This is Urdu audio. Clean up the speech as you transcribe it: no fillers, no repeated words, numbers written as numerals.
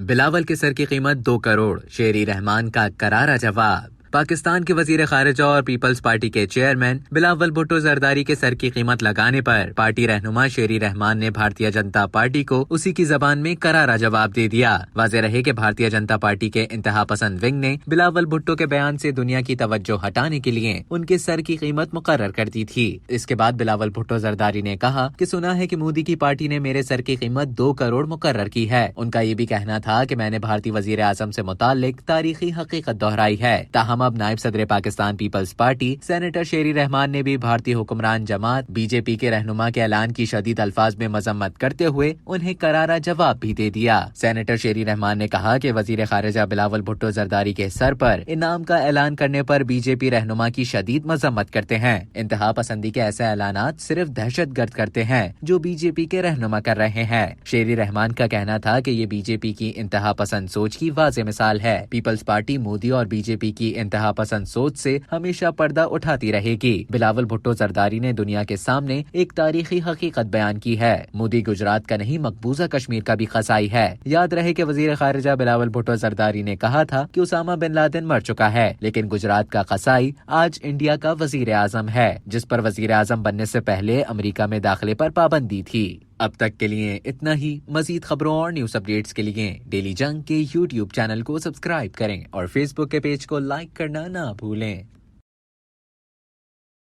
بلاول کے سر کی قیمت 2 کروڑ، شیری رحمان کا کرارا جواب۔ پاکستان کے وزیر خارجہ اور پیپلز پارٹی کے چیئرمین بلاول بھٹو زرداری کے سر کی قیمت لگانے پر پارٹی رہنما شیری رحمان نے بھارتیہ جنتا پارٹی کو اسی کی زبان میں کرارا جواب دے دیا۔ واضح رہے کہ بھارتیہ جنتا پارٹی کے انتہا پسند ونگ نے بلاول بھٹو کے بیان سے دنیا کی توجہ ہٹانے کے لیے ان کے سر کی قیمت مقرر کر دی تھی۔ اس کے بعد بلاول بھٹو زرداری نے کہا کہ سنا ہے کہ مودی کی پارٹی نے میرے سر کی قیمت 2 کروڑ مقرر کی ہے۔ ان کا یہ بھی کہنا تھا کہ میں نے بھارتی وزیر اعظم سے متعلق تاریخی حقیقت دہرائی ہے۔ تاہم اب نائب صدر پاکستان پیپلز پارٹی سینیٹر شیری رحمان نے بھی بھارتی حکمران جماعت بی جے پی کے رہنما کے اعلان کی شدید الفاظ میں مذمت کرتے ہوئے انہیں کرارا جواب بھی دے دیا۔ سینیٹر شیری رحمان نے کہا کہ وزیر خارجہ بلاول بھٹو زرداری کے سر پر انعام کا اعلان کرنے پر بی جے پی رہنما کی شدید مذمت کرتے ہیں۔ انتہا پسندی کے ایسے اعلانات صرف دہشت گرد کرتے ہیں جو بی جے پی کے رہنما کر رہے ہیں۔ شیری رحمان کا کہنا تھا کہ یہ بی جے پی کی انتہا پسند سوچ کی واضح مثال ہے۔ پیپلز پارٹی مودی اور بی جے پی کی انتہا پسند سوچ سے ہمیشہ پردہ اٹھاتی رہے گی۔ بلاول بھٹو زرداری نے دنیا کے سامنے ایک تاریخی حقیقت بیان کی ہے۔ مودی گجرات کا نہیں مقبوضہ کشمیر کا بھی قصائی ہے۔ یاد رہے کہ وزیر خارجہ بلاول بھٹو زرداری نے کہا تھا کہ اسامہ بن لادن مر چکا ہے، لیکن گجرات کا قصائی آج انڈیا کا وزیر اعظم ہے، جس پر وزیر اعظم بننے سے پہلے امریکہ میں داخلے پر پابندی تھی۔ اب تک کے لیے اتنا ہی۔ مزید خبروں اور نیوز اپڈیٹس کے لیے ڈیلی جنگ کے یوٹیوب چینل کو سبسکرائب کریں اور فیس بک کے پیج کو لائک کرنا نہ بھولیں۔